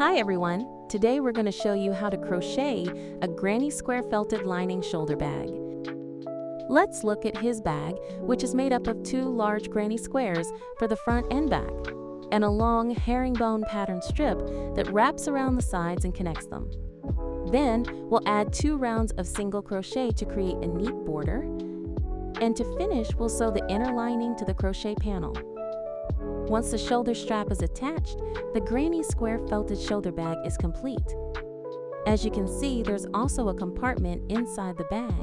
Hi everyone! Today we're going to show you how to crochet a granny square felted lining shoulder bag. Let's look at his bag, which is made up of two large granny squares for the front and back, and a long herringbone pattern strip that wraps around the sides and connects them. Then we'll add 2 rounds of single crochet to create a neat border, and to finish we'll sew the inner lining to the crochet panel. Once the shoulder strap is attached, the granny square felted shoulder bag is complete. As you can see, there's also a compartment inside the bag.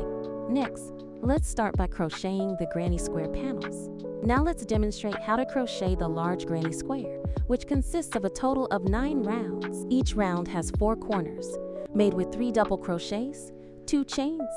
Next, let's start by crocheting the granny square panels. Now let's demonstrate how to crochet the large granny square, which consists of a total of 9 rounds. Each round has 4 corners, made with 3 double crochets, 2 chains,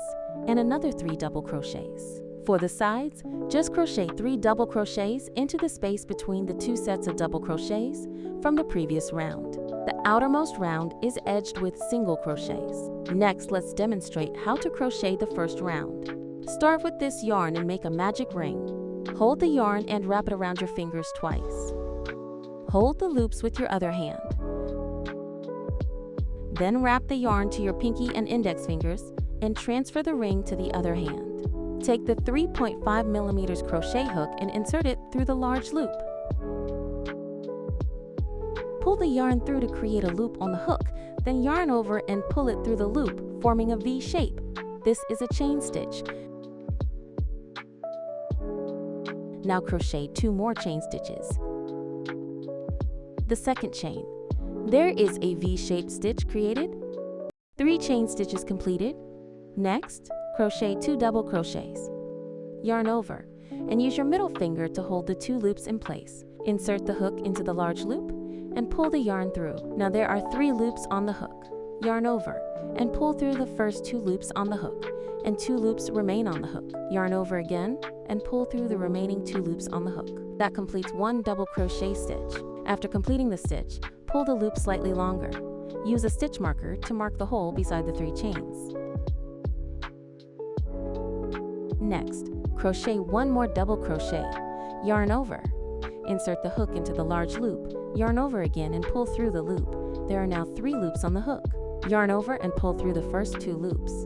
and another 3 double crochets. For the sides, just crochet 3 double crochets into the space between the 2 sets of double crochets from the previous round. The outermost round is edged with single crochets. Next, let's demonstrate how to crochet the first round. Start with this yarn and make a magic ring. Hold the yarn and wrap it around your fingers twice. Hold the loops with your other hand. Then wrap the yarn to your pinky and index fingers and transfer the ring to the other hand. Take the 3.5mm crochet hook and insert it through the large loop. Pull the yarn through to create a loop on the hook, then yarn over and pull it through the loop, forming a V shape. This is a chain stitch. Now crochet 2 more chain stitches. The second chain. There is a V-shaped stitch created. 3 chain stitches completed. Next, crochet 2 double crochets. Yarn over and use your middle finger to hold the 2 loops in place. Insert the hook into the large loop and pull the yarn through. Now there are 3 loops on the hook. Yarn over and pull through the first 2 loops on the hook, and 2 loops remain on the hook. Yarn over again and pull through the remaining 2 loops on the hook. That completes 1 double crochet stitch. After completing the stitch, pull the loop slightly longer. Use a stitch marker to mark the hole beside the 3 chains. Next, crochet 1 more double crochet. Yarn over. Insert the hook into the large loop. Yarn over again and pull through the loop. There are now 3 loops on the hook. Yarn over and pull through the first 2 loops.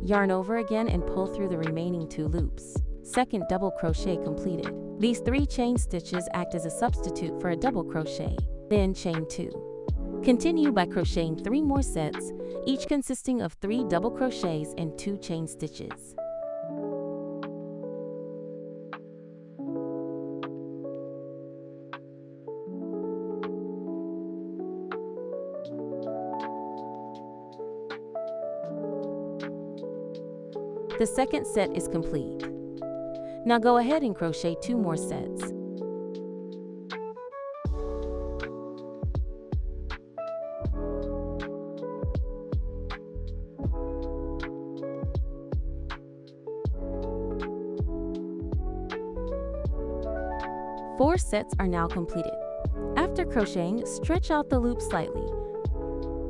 Yarn over again and pull through the remaining 2 loops. Second double crochet completed. These 3 chain stitches act as a substitute for a double crochet. Then chain 2. Continue by crocheting 3 more sets, each consisting of 3 double crochets and 2 chain stitches. The second set is complete. Now go ahead and crochet 2 more sets. Four sets are now completed. After crocheting, stretch out the loop slightly.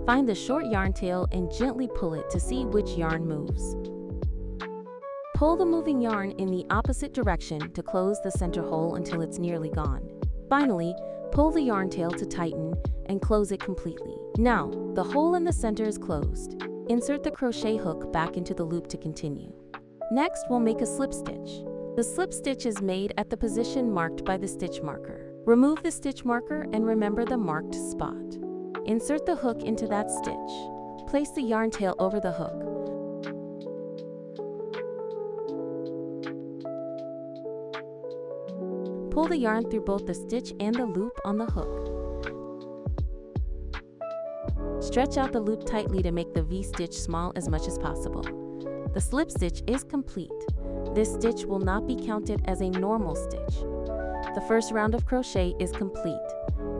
Find the short yarn tail and gently pull it to see which yarn moves. Pull the moving yarn in the opposite direction to close the center hole until it's nearly gone. Finally, pull the yarn tail to tighten and close it completely. Now, the hole in the center is closed. Insert the crochet hook back into the loop to continue. Next, we'll make a slip stitch. The slip stitch is made at the position marked by the stitch marker. Remove the stitch marker and remember the marked spot. Insert the hook into that stitch. Place the yarn tail over the hook. Pull the yarn through both the stitch and the loop on the hook. Stretch out the loop tightly to make the V-stitch small as much as possible. The slip stitch is complete. This stitch will not be counted as a normal stitch. The first round of crochet is complete.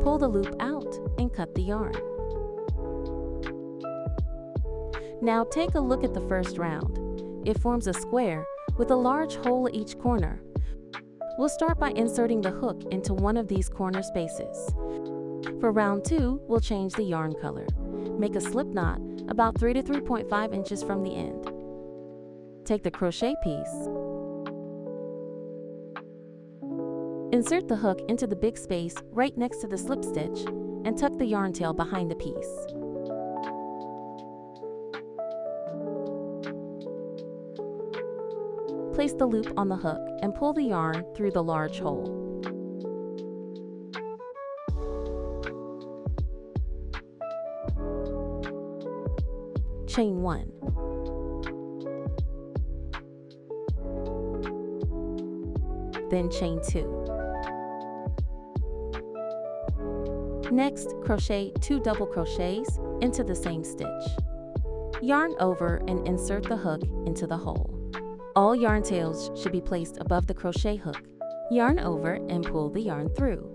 Pull the loop out and cut the yarn. Now take a look at the first round. It forms a square with a large hole at each corner. We'll start by inserting the hook into one of these corner spaces. For round 2, we'll change the yarn color. Make a slip knot about 3 to 3.5 inches from the end. Take the crochet piece. Insert the hook into the big space right next to the slip stitch and tuck the yarn tail behind the piece. Place the loop on the hook and pull the yarn through the large hole. Chain 1. Then chain 2. Next, crochet 2 double crochets into the same stitch. Yarn over and insert the hook into the hole. All yarn tails should be placed above the crochet hook. Yarn over and pull the yarn through.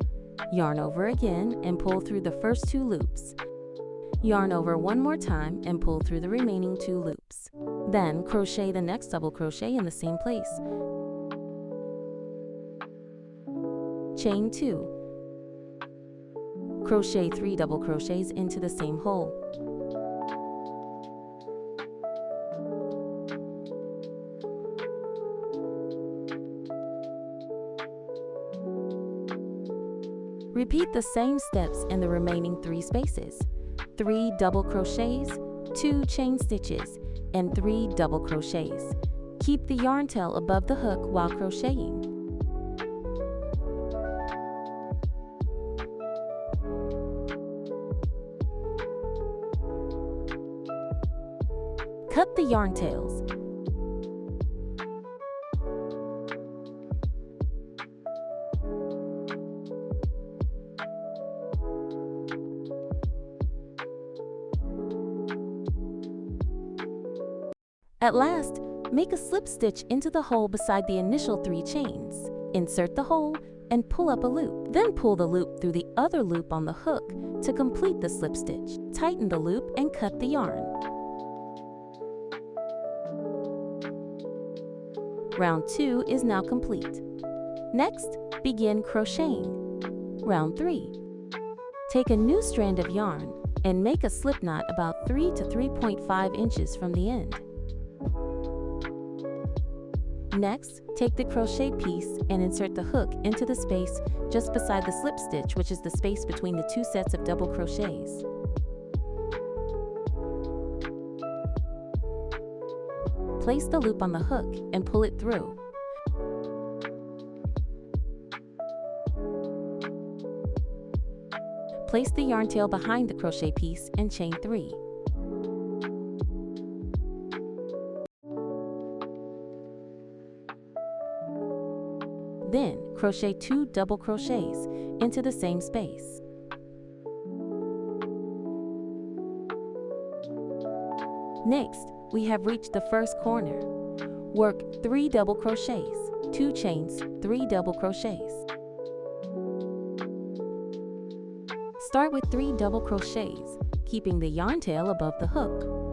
Yarn over again and pull through the first 2 loops. Yarn over one more time and pull through the remaining 2 loops. Then crochet the next double crochet in the same place. Chain 2. Crochet 3 double crochets into the same hole. Repeat the same steps in the remaining 3 spaces. 3 double crochets, 2 chain stitches, and 3 double crochets. Keep the yarn tail above the hook while crocheting. Cut the yarn tails. At last, make a slip stitch into the hole beside the initial 3 chains. Insert the hole and pull up a loop. Then pull the loop through the other loop on the hook to complete the slip stitch. Tighten the loop and cut the yarn. Round 2 is now complete. Next, begin crocheting. Round 3. Take a new strand of yarn and make a slip knot about 3 to 3.5 inches from the end. Next, take the crochet piece and insert the hook into the space just beside the slip stitch, which is the space between the 2 sets of double crochets. Place the loop on the hook and pull it through. Place the yarn tail behind the crochet piece and chain 3. Then, crochet 2 double crochets into the same space. Next, we have reached the first corner. Work 3 double crochets, 2 chains, 3 double crochets. Start with 3 double crochets, keeping the yarn tail above the hook.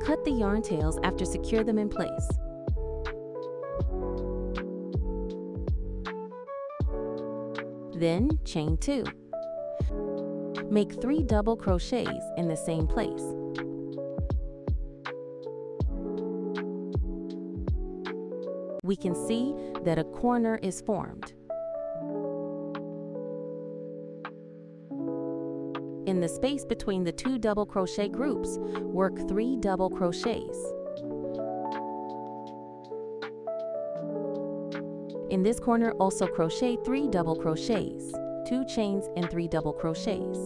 Cut the yarn tails after secure them in place. Then chain 2. Make 3 double crochets in the same place. We can see that a corner is formed. In the space between the 2 double crochet groups, work 3 double crochets. In this corner, also crochet 3 double crochets, 2 chains and 3 double crochets.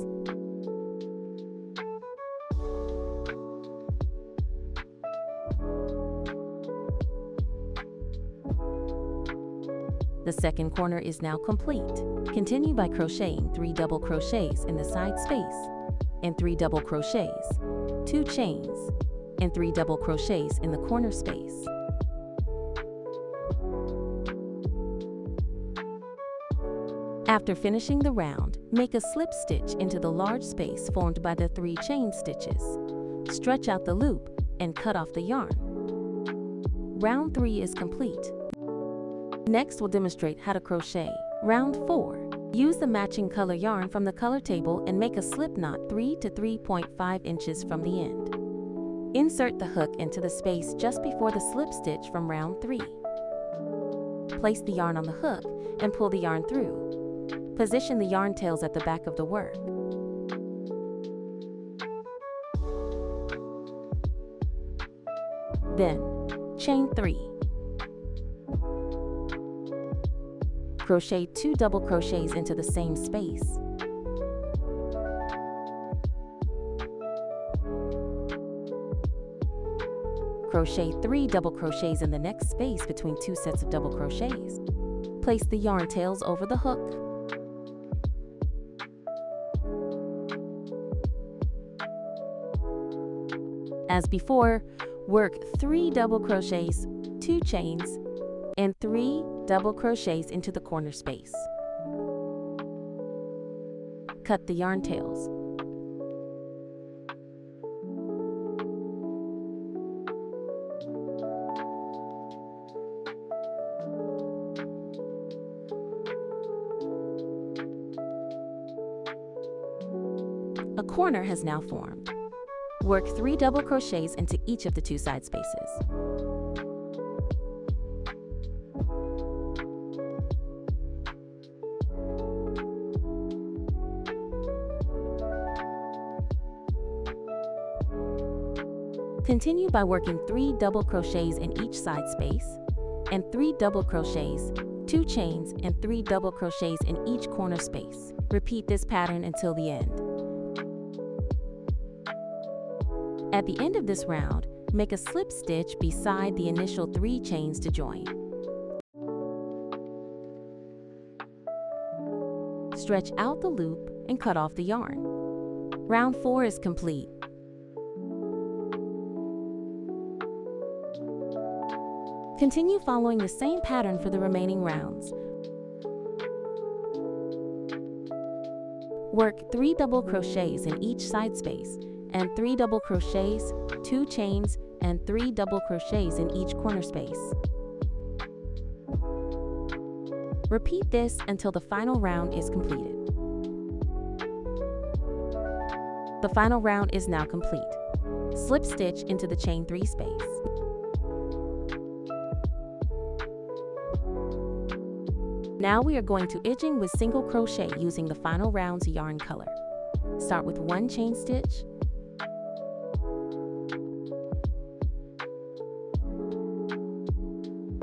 The second corner is now complete. Continue by crocheting 3 double crochets in the side space, and 3 double crochets, 2 chains, and 3 double crochets in the corner space. After finishing the round, make a slip stitch into the large space formed by the 3 chain stitches. Stretch out the loop and cut off the yarn. Round 3 is complete. Next, we'll demonstrate how to crochet round 4. Use the matching color yarn from the color table and make a slip knot 3 to 3.5 inches from the end. Insert the hook into the space just before the slip stitch from round 3. Place the yarn on the hook and pull the yarn through. Position the yarn tails at the back of the work. Then, chain 3. Crochet 2 double crochets into the same space. Crochet 3 double crochets in the next space between 2 sets of double crochets. Place the yarn tails over the hook. As before, work 3 double crochets, 2 chains, and 3 double crochets into the corner space. Cut the yarn tails. A corner has now formed. Work 3 double crochets into each of the 2 side spaces. Continue by working 3 double crochets in each side space, and 3 double crochets, 2 chains, and 3 double crochets in each corner space. Repeat this pattern until the end. At the end of this round, make a slip stitch beside the initial 3 chains to join. Stretch out the loop and cut off the yarn. Round 4 is complete. Continue following the same pattern for the remaining rounds. Work 3 double crochets in each side space, and 3 double crochets, 2 chains, and 3 double crochets in each corner space. Repeat this until the final round is completed. The final round is now complete. Slip stitch into the chain 3 space. Now we are going to edging with single crochet using the final round's yarn color. Start with 1 chain stitch,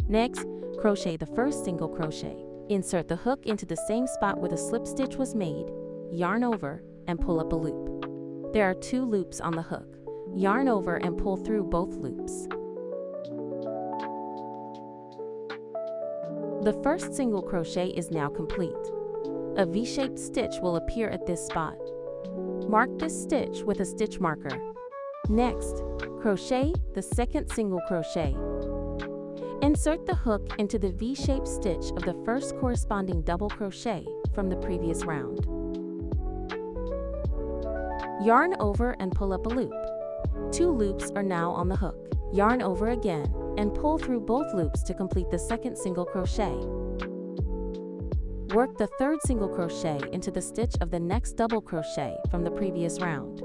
next, crochet the first single crochet. Insert the hook into the same spot where the slip stitch was made, yarn over, and pull up a loop. There are 2 loops on the hook. Yarn over and pull through both loops. The first single crochet is now complete. A V-shaped stitch will appear at this spot. Mark this stitch with a stitch marker. Next, crochet the second single crochet. Insert the hook into the V-shaped stitch of the first corresponding double crochet from the previous round. Yarn over and pull up a loop. 2 loops are now on the hook. Yarn over again and pull through both loops to complete the second single crochet. Work the third single crochet into the stitch of the next double crochet from the previous round.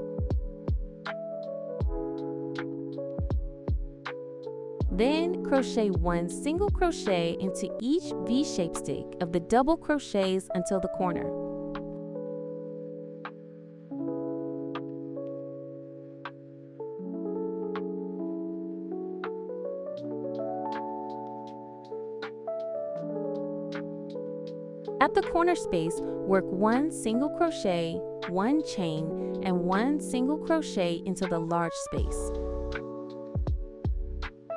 Then crochet 1 single crochet into each V-shaped stick of the double crochets until the corner. At the corner space, work 1 single crochet, 1 chain, and 1 single crochet into the large space.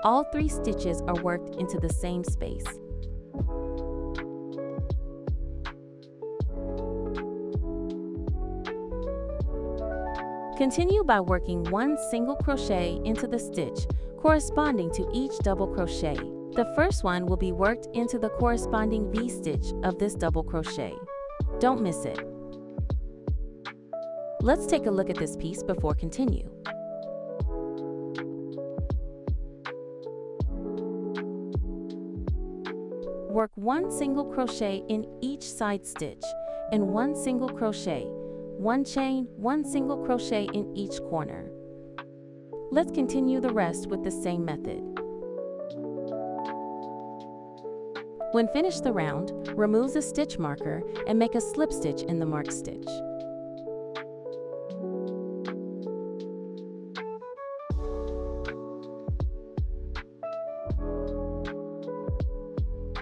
All 3 stitches are worked into the same space. Continue by working 1 single crochet into the stitch corresponding to each double crochet. The first one will be worked into the corresponding V-stitch of this double crochet. Don't miss it. Let's take a look at this piece before continue. Work 1 single crochet in each side stitch and 1 single crochet, 1 chain, 1 single crochet in each corner. Let's continue the rest with the same method. When finished the round, remove the stitch marker and make a slip stitch in the marked stitch.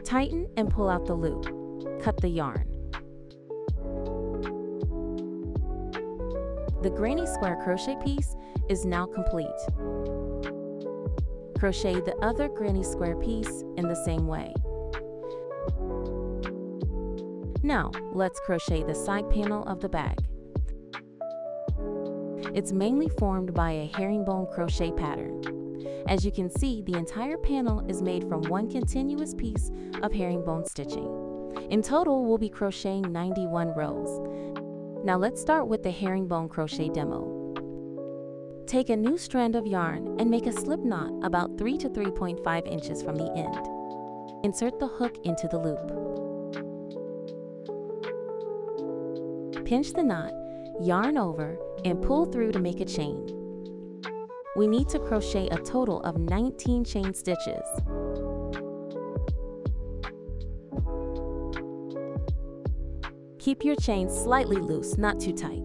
Tighten and pull out the loop. Cut the yarn. The granny square crochet piece is now complete. Crochet the other granny square piece in the same way. Now, let's crochet the side panel of the bag. It's mainly formed by a herringbone crochet pattern. As you can see, the entire panel is made from one continuous piece of herringbone stitching. In total, we'll be crocheting 91 rows. Now let's start with the herringbone crochet demo. Take a new strand of yarn and make a slip knot about 3 to 3.5 inches from the end. Insert the hook into the loop. Pinch the knot, yarn over, and pull through to make a chain. We need to crochet a total of 19 chain stitches. Keep your chain slightly loose, not too tight.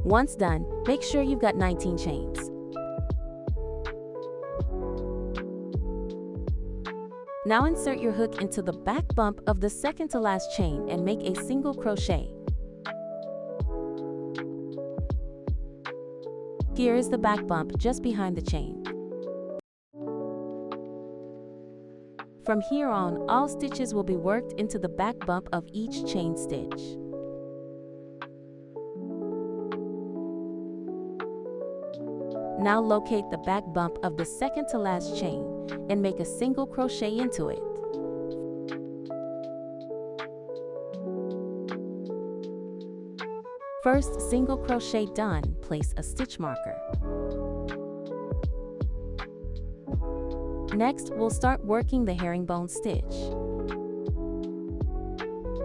Once done, make sure you've got 19 chains. Now insert your hook into the back bump of the second to last chain and make a single crochet. Here is the back bump just behind the chain. From here on, all stitches will be worked into the back bump of each chain stitch. Now locate the back bump of the second to last chain and make a single crochet into it. First single crochet done, place a stitch marker. Next, we'll start working the herringbone stitch.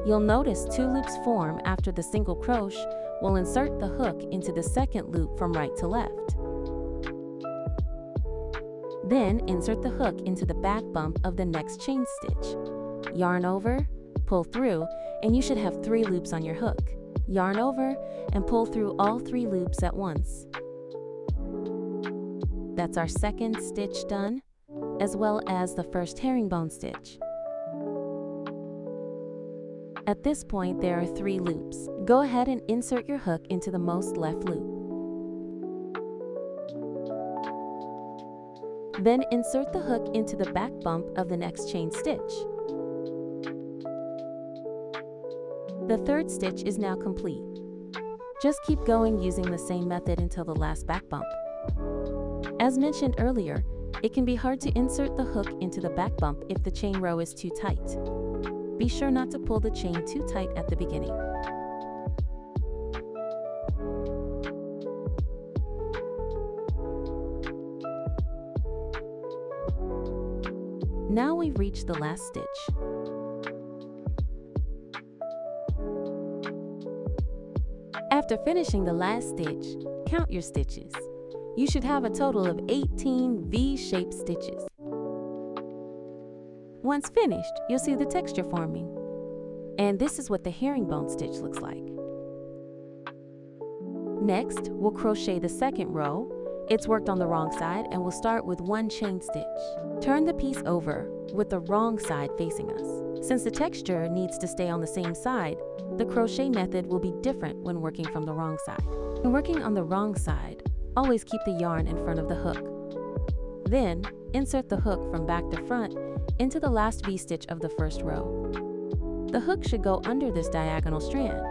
You'll notice 2 loops form after the single crochet. We'll insert the hook into the second loop from right to left. Then insert the hook into the back bump of the next chain stitch. Yarn over, pull through, and you should have 3 loops on your hook. Yarn over and pull through all 3 loops at once. That's our second stitch done, as well as the first herringbone stitch. At this point, there are 3 loops. Go ahead and insert your hook into the most left loop. Then insert the hook into the back bump of the next chain stitch. The third stitch is now complete. Just keep going using the same method until the last back bump. As mentioned earlier, it can be hard to insert the hook into the back bump if the chain row is too tight. Be sure not to pull the chain too tight at the beginning. Now we've reached the last stitch. After finishing the last stitch, count your stitches. You should have a total of 18 V-shaped stitches. Once finished, you'll see the texture forming. And this is what the herringbone stitch looks like. Next, we'll crochet the second row. It's worked on the wrong side and we'll start with 1 chain stitch. Turn the piece over with the wrong side facing us. Since the texture needs to stay on the same side, the crochet method will be different when working from the wrong side. When working on the wrong side, always keep the yarn in front of the hook. Then, insert the hook from back to front into the last V-stitch of the first row. The hook should go under this diagonal strand.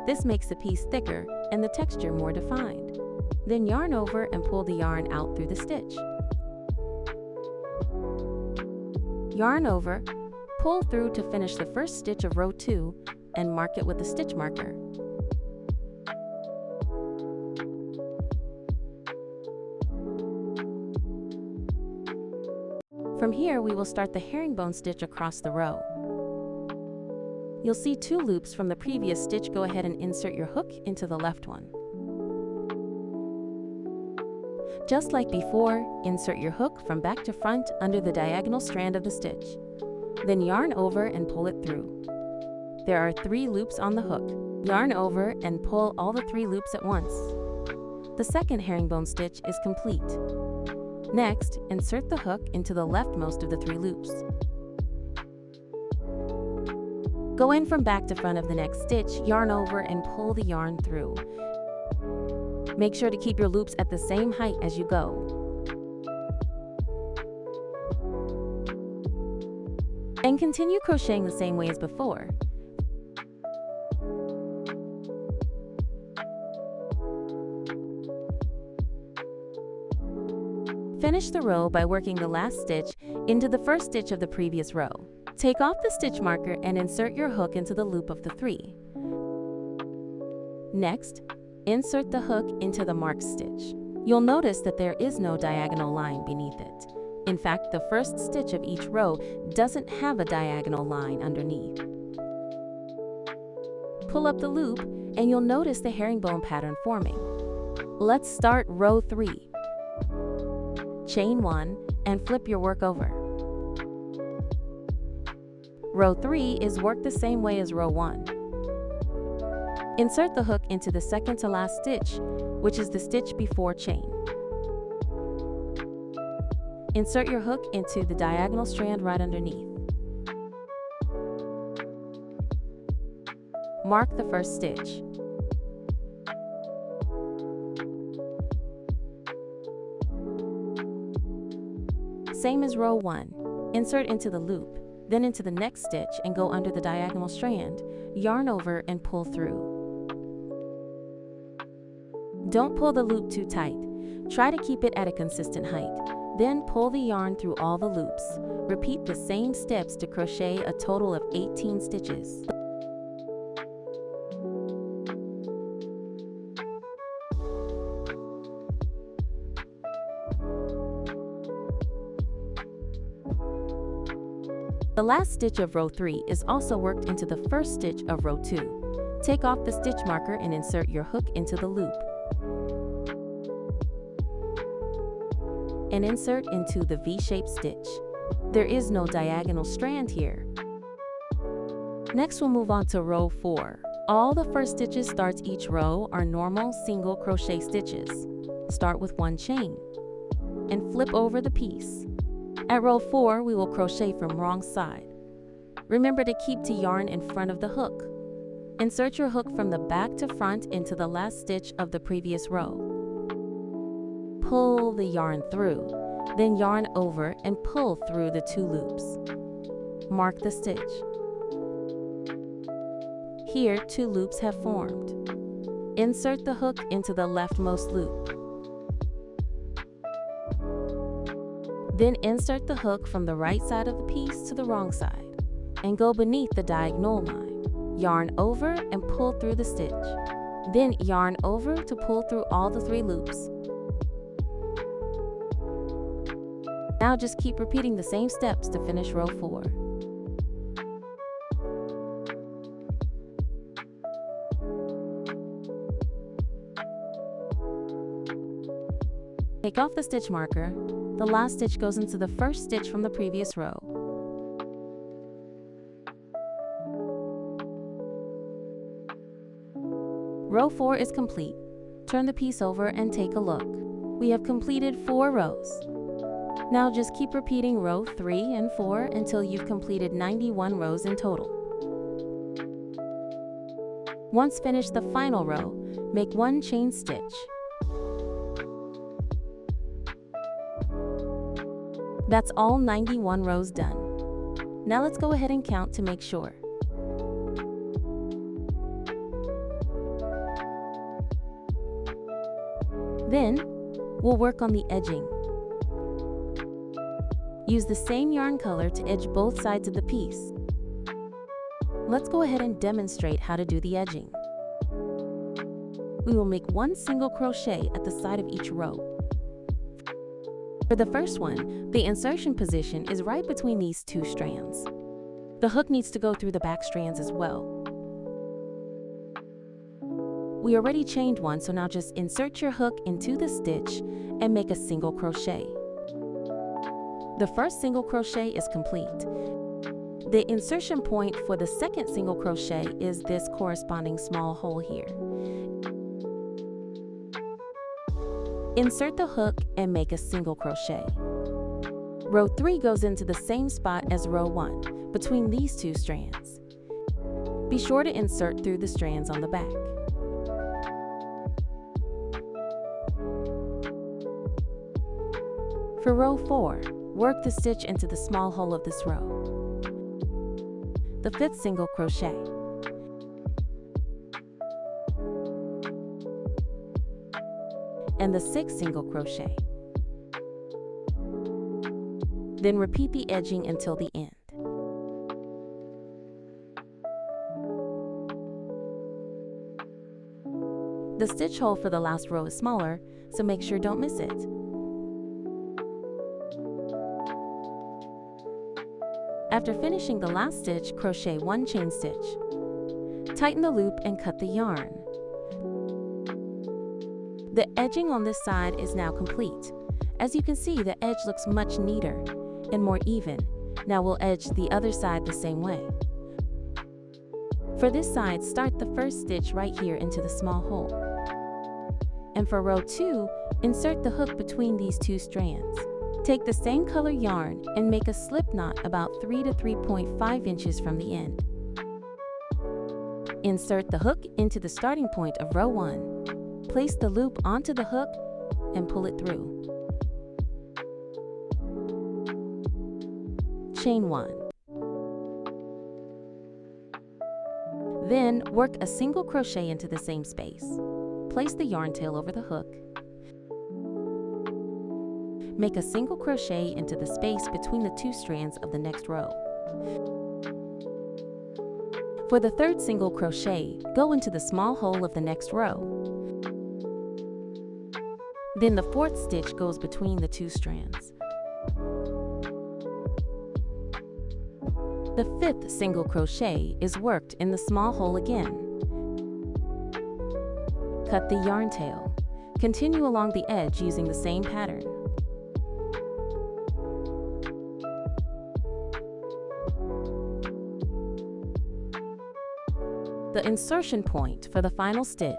This makes the piece thicker and the texture more defined. Then yarn over and pull the yarn out through the stitch. Yarn over, pull through to finish the first stitch of row 2 and mark it with a stitch marker. From here, we will start the herringbone stitch across the row. You'll see 2 loops from the previous stitch. Go ahead and insert your hook into the left one. Just like before, insert your hook from back to front under the diagonal strand of the stitch. Then yarn over and pull it through. There are 3 loops on the hook. Yarn over and pull all the 3 loops at once. The second herringbone stitch is complete. Next, insert the hook into the leftmost of the 3 loops. Go in from back to front of the next stitch, yarn over and pull the yarn through. Make sure to keep your loops at the same height as you go. And continue crocheting the same way as before. Finish the row by working the last stitch into the first stitch of the previous row. Take off the stitch marker and insert your hook into the loop of the 3. Next, insert the hook into the marked stitch. You'll notice that there is no diagonal line beneath it. In fact, the first stitch of each row doesn't have a diagonal line underneath. Pull up the loop and you'll notice the herringbone pattern forming. Let's start row 3. Chain 1 and flip your work over. Row 3 is worked the same way as row 1. Insert the hook into the second to last stitch, which is the stitch before chain. Insert your hook into the diagonal strand right underneath. Mark the first stitch. Same as row 1. Insert into the loop, then into the next stitch and go under the diagonal strand. Yarn over and pull through. Don't pull the loop too tight. Try to keep it at a consistent height. Then pull the yarn through all the loops. Repeat the same steps to crochet a total of 18 stitches. The last stitch of row 3 is also worked into the first stitch of row 2. Take off the stitch marker and insert your hook into the loop. And insert into the V-shaped stitch. There is no diagonal strand here. Next, we'll move on to row 4. All the first stitches starts each row are normal single crochet stitches. Start with 1 chain and flip over the piece. At row 4, we will crochet from wrong side. Remember to keep the yarn in front of the hook. Insert your hook from the back to front into the last stitch of the previous row. Pull the yarn through, then yarn over and pull through the 2 loops. Mark the stitch. Here, 2 loops have formed. Insert the hook into the leftmost loop. Then insert the hook from the right side of the piece to the wrong side and go beneath the diagonal line. Yarn over and pull through the stitch. Then yarn over to pull through all the 3 loops. Now just keep repeating the same steps to finish row 4. Take off the stitch marker. The last stitch goes into the first stitch from the previous row. Row 4 is complete. Turn the piece over and take a look. We have completed 4 rows. Now just keep repeating row 3 and 4 until you've completed 91 rows in total. Once finished the final row, make 1 chain stitch. That's all 91 rows done. Now let's go ahead and count to make sure. Then, we'll work on the edging. Use the same yarn color to edge both sides of the piece. Let's go ahead and demonstrate how to do the edging. We will make 1 single crochet at the side of each row. For the first one, the insertion position is right between these two strands. The hook needs to go through the back strands as well. We already chained one, so now just insert your hook into the stitch and make a single crochet. The first single crochet is complete. The insertion point for the second single crochet is this corresponding small hole here. Insert the hook and make a single crochet. Row 3 goes into the same spot as row 1, between these two strands. Be sure to insert through the strands on the back. For row 4, work the stitch into the small hole of this row. The 5th single crochet. And the 6th single crochet. Then repeat the edging until the end. The stitch hole for the last row is smaller, so make sure don't miss it. After finishing the last stitch, crochet 1 chain stitch. Tighten the loop and cut the yarn. The edging on this side is now complete. As you can see, the edge looks much neater and more even. Now we'll edge the other side the same way. For this side, start the first stitch right here into the small hole. And for row 2, insert the hook between these two strands. Take the same color yarn and make a slip knot about 3 to 3.5 inches from the end. Insert the hook into the starting point of row 1. Place the loop onto the hook and pull it through. Chain 1. Then work a single crochet into the same space. Place the yarn tail over the hook. Make a single crochet into the space between the two strands of the next row. For the 3rd single crochet, go into the small hole of the next row. Then the 4th stitch goes between the two strands. The 5th single crochet is worked in the small hole again. Cut the yarn tail. Continue along the edge using the same pattern. The insertion point for the final stitch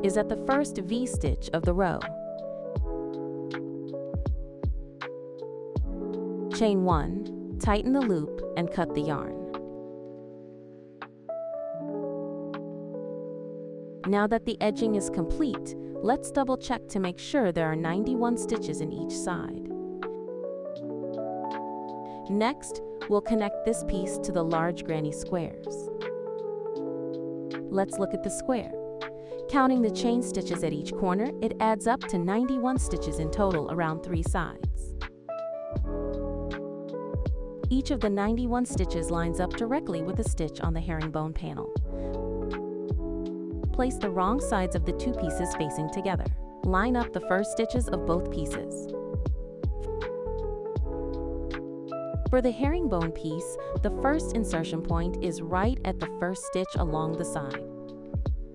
is at the first V-stitch of the row. Chain 1, tighten the loop, and cut the yarn. Now that the edging is complete, let's double check to make sure there are 91 stitches in each side. Next, we'll connect this piece to the large granny squares. Let's look at the square. Counting the chain stitches at each corner, it adds up to 91 stitches in total around 3 sides. Each of the 91 stitches lines up directly with a stitch on the herringbone panel. Place the wrong sides of the two pieces facing together. Line up the first stitches of both pieces. For the herringbone piece, the first insertion point is right at the first stitch along the side.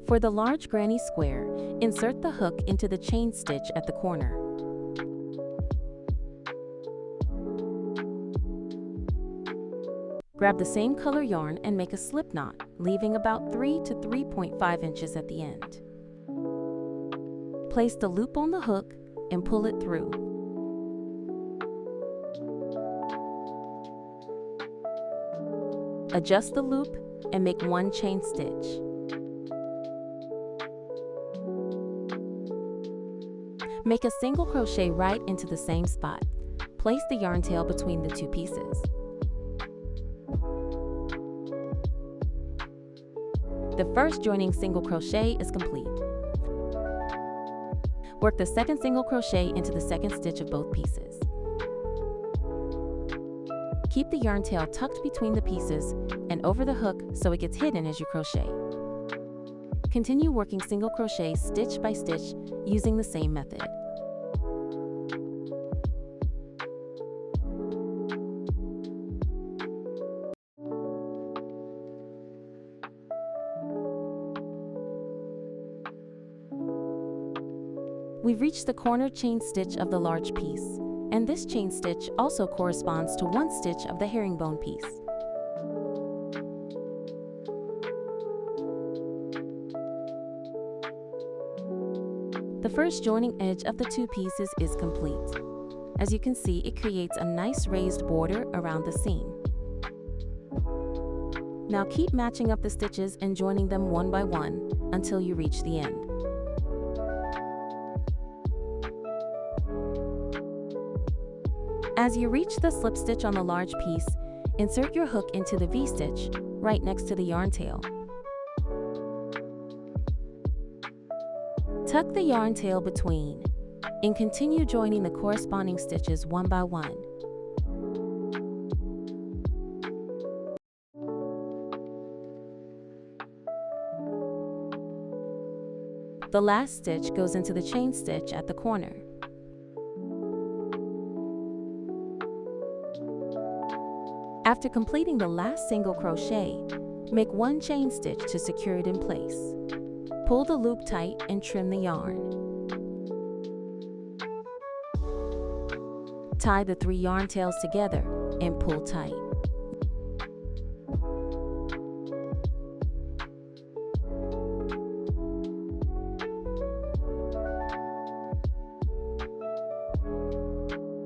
For the large granny square, insert the hook into the chain stitch at the corner. Grab the same color yarn and make a slip knot, leaving about 3 to 3.5 inches at the end. Place the loop on the hook and pull it through. Adjust the loop and make 1 chain stitch. Make a single crochet right into the same spot. Place the yarn tail between the two pieces. The first joining single crochet is complete. Work the 2nd single crochet into the 2nd stitch of both pieces. Keep the yarn tail tucked between the pieces and over the hook so it gets hidden as you crochet. Continue working single crochet stitch by stitch using the same method. We've reached the corner chain stitch of the large piece, and this chain stitch also corresponds to one stitch of the herringbone piece. The first joining edge of the two pieces is complete. As you can see, it creates a nice raised border around the seam. Now keep matching up the stitches and joining them one by one until you reach the end. As you reach the slip stitch on the large piece, insert your hook into the V-stitch right next to the yarn tail. Tuck the yarn tail between and continue joining the corresponding stitches one by one. The last stitch goes into the chain stitch at the corner. After completing the last single crochet, make one chain stitch to secure it in place. Pull the loop tight and trim the yarn. Tie the 3 yarn tails together and pull tight.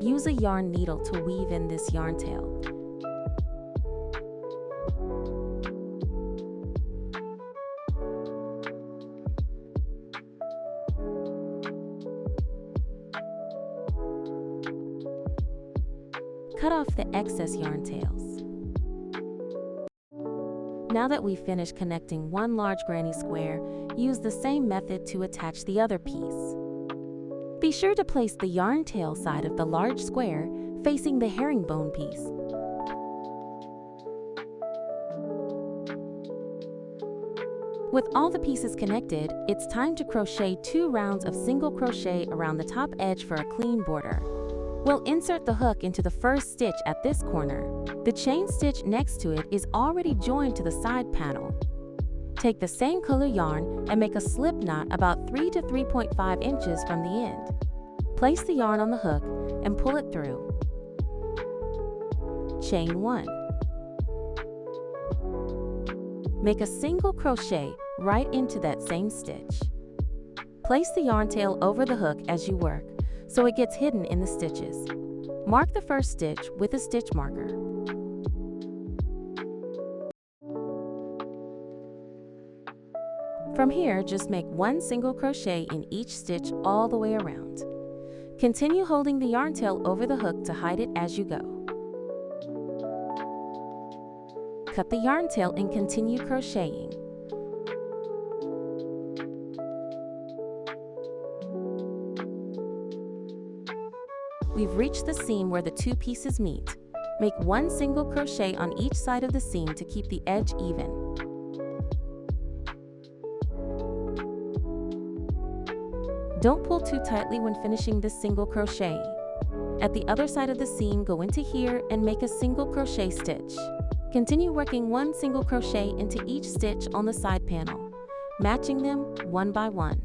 Use a yarn needle to weave in this yarn tail. Cut off the excess yarn tails. Now that we've finished connecting one large granny square, use the same method to attach the other piece. Be sure to place the yarn tail side of the large square facing the herringbone piece. With all the pieces connected, it's time to crochet 2 rounds of single crochet around the top edge for a clean border. We'll insert the hook into the first stitch at this corner. The chain stitch next to it is already joined to the side panel. Take the same color yarn and make a slip knot about 3 to 3.5 inches from the end. Place the yarn on the hook and pull it through. Chain 1. Make a single crochet right into that same stitch. Place the yarn tail over the hook as you work, so it gets hidden in the stitches. Mark the first stitch with a stitch marker. From here, just make one single crochet in each stitch all the way around. Continue holding the yarn tail over the hook to hide it as you go. Cut the yarn tail and continue crocheting. We've reached the seam where the 2 pieces meet. Make one single crochet on each side of the seam to keep the edge even. Don't pull too tightly when finishing this single crochet. At the other side of the seam, go into here and make a single crochet stitch. Continue working one single crochet into each stitch on the side panel, matching them one by one.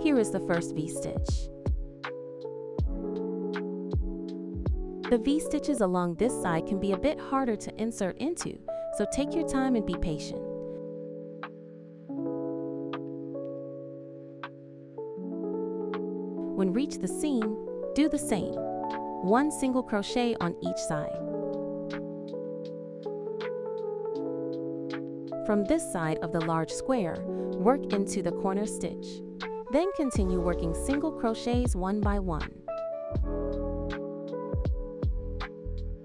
Here is the first V-stitch. The V-stitches along this side can be a bit harder to insert into, so take your time and be patient. When reach the seam, do the same. One single crochet on each side. From this side of the large square, work into the corner stitch. Then continue working single crochets one by one.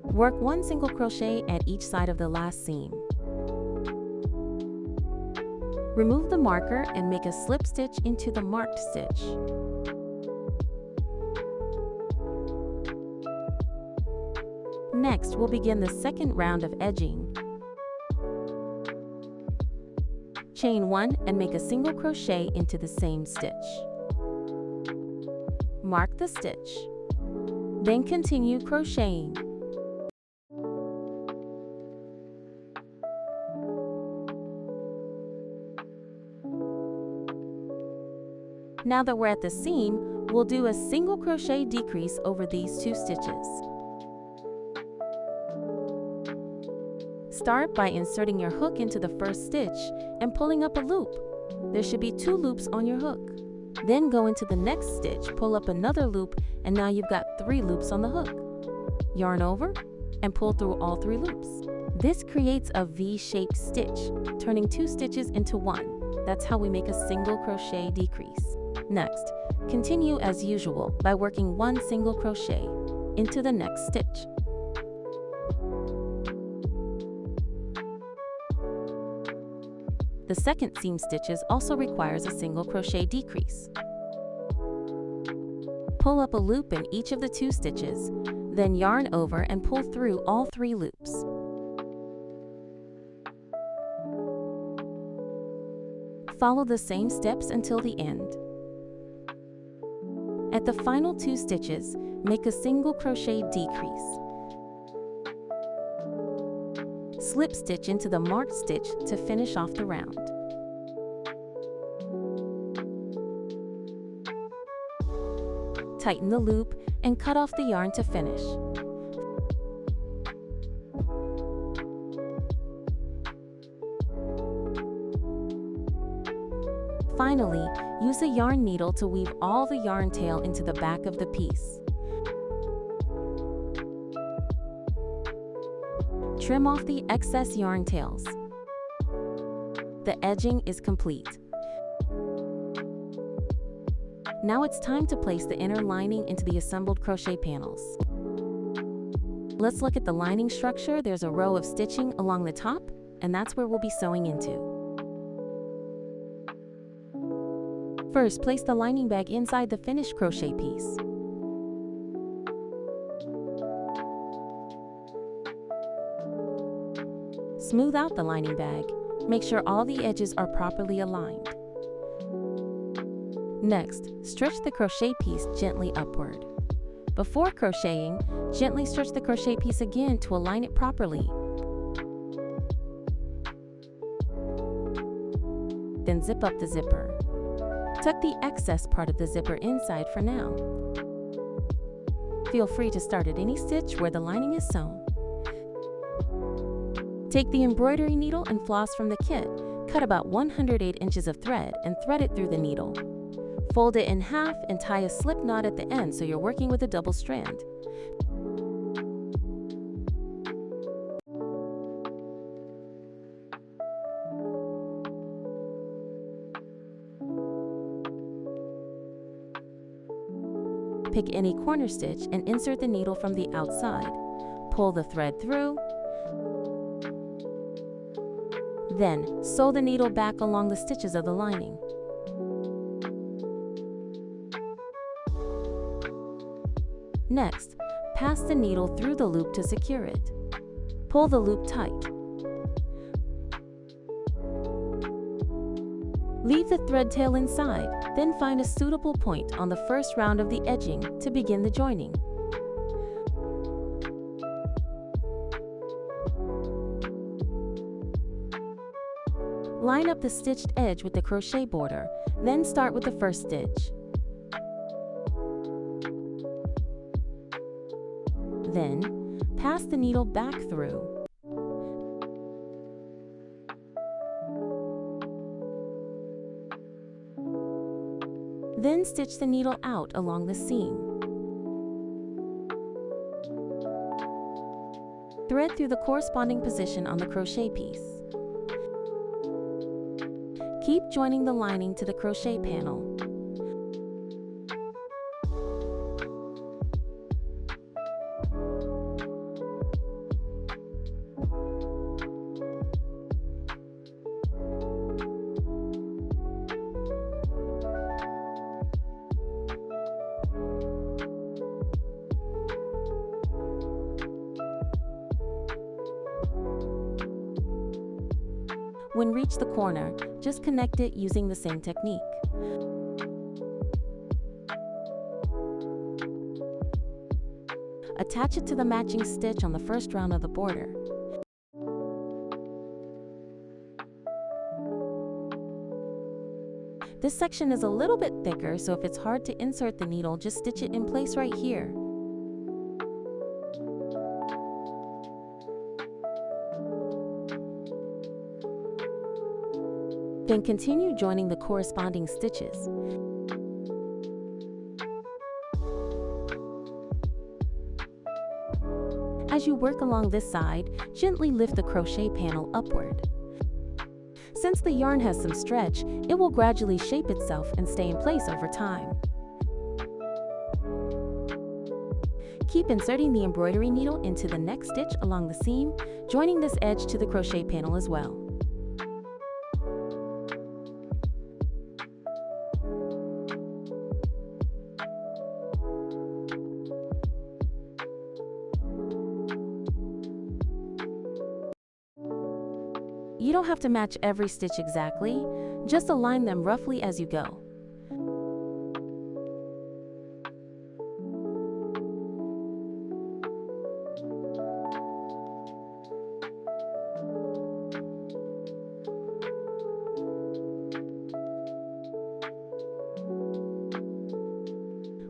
Work one single crochet at each side of the last seam. Remove the marker and make a slip stitch into the marked stitch. Next, we'll begin the second round of edging. Chain 1 and make a single crochet into the same stitch. Mark the stitch. Then continue crocheting. Now that we're at the seam, we'll do a single crochet decrease over these 2 stitches. Start by inserting your hook into the first stitch and pulling up a loop. There should be 2 loops on your hook. Then go into the next stitch, pull up another loop, and now you've got 3 loops on the hook. Yarn over and pull through all 3 loops. This creates a V-shaped stitch, turning 2 stitches into 1. That's how we make a single crochet decrease. Next, continue as usual by working 1 single crochet into the next stitch. The second seam stitches also requires a single crochet decrease. Pull up a loop in each of the 2 stitches, then yarn over and pull through all 3 loops. Follow the same steps until the end. At the final 2 stitches, make a single crochet decrease. Slip stitch into the marked stitch to finish off the round. Tighten the loop and cut off the yarn to finish. Finally, use a yarn needle to weave all the yarn tail into the back of the piece. Trim off the excess yarn tails. The edging is complete. Now it's time to place the inner lining into the assembled crochet panels. Let's look at the lining structure. There's a row of stitching along the top, and that's where we'll be sewing into. First, place the lining bag inside the finished crochet piece. Smooth out the lining bag. Make sure all the edges are properly aligned. Next, stretch the crochet piece gently upward. Before crocheting, gently stretch the crochet piece again to align it properly. Then zip up the zipper. Tuck the excess part of the zipper inside for now. Feel free to start at any stitch where the lining is sewn. Take the embroidery needle and floss from the kit. Cut about 108 inches of thread and thread it through the needle. Fold it in half and tie a slip knot at the end so you're working with a double strand. Pick any corner stitch and insert the needle from the outside. Pull the thread through. Then, sew the needle back along the stitches of the lining. Next, pass the needle through the loop to secure it. Pull the loop tight. Leave the thread tail inside, then find a suitable point on the first round of the edging to begin the joining. Line up the stitched edge with the crochet border, then start with the first stitch. Then, pass the needle back through. Then stitch the needle out along the seam. Thread through the corresponding position on the crochet piece. Keep joining the lining to the crochet panel. When reach the corner, just connect it using the same technique. Attach it to the matching stitch on the first round of the border. This section is a little bit thicker, so if it's hard to insert the needle, just stitch it in place right here. Then continue joining the corresponding stitches. As you work along this side, gently lift the crochet panel upward. Since the yarn has some stretch, it will gradually shape itself and stay in place over time. Keep inserting the embroidery needle into the next stitch along the seam, joining this edge to the crochet panel as well. You don't have to match every stitch exactly, just align them roughly as you go.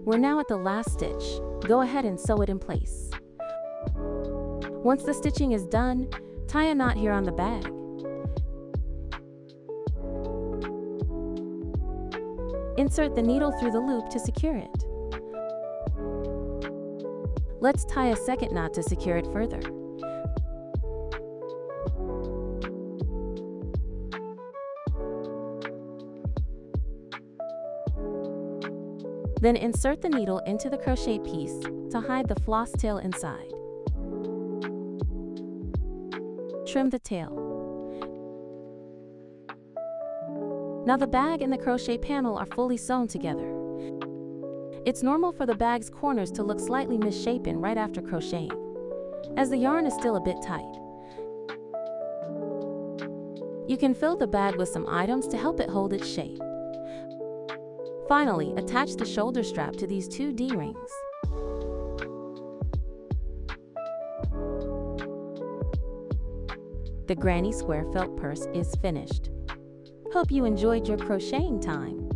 We're now at the last stitch. Go ahead and sew it in place. Once the stitching is done, tie a knot here on the bag. Insert the needle through the loop to secure it. Let's tie a second knot to secure it further. Then insert the needle into the crochet piece to hide the floss tail inside. Trim the tail. Now the bag and the crochet panel are fully sewn together. It's normal for the bag's corners to look slightly misshapen right after crocheting, as the yarn is still a bit tight. You can fill the bag with some items to help it hold its shape. Finally, attach the shoulder strap to these two D-rings. The granny square felt purse is finished. Hope you enjoyed your crocheting time.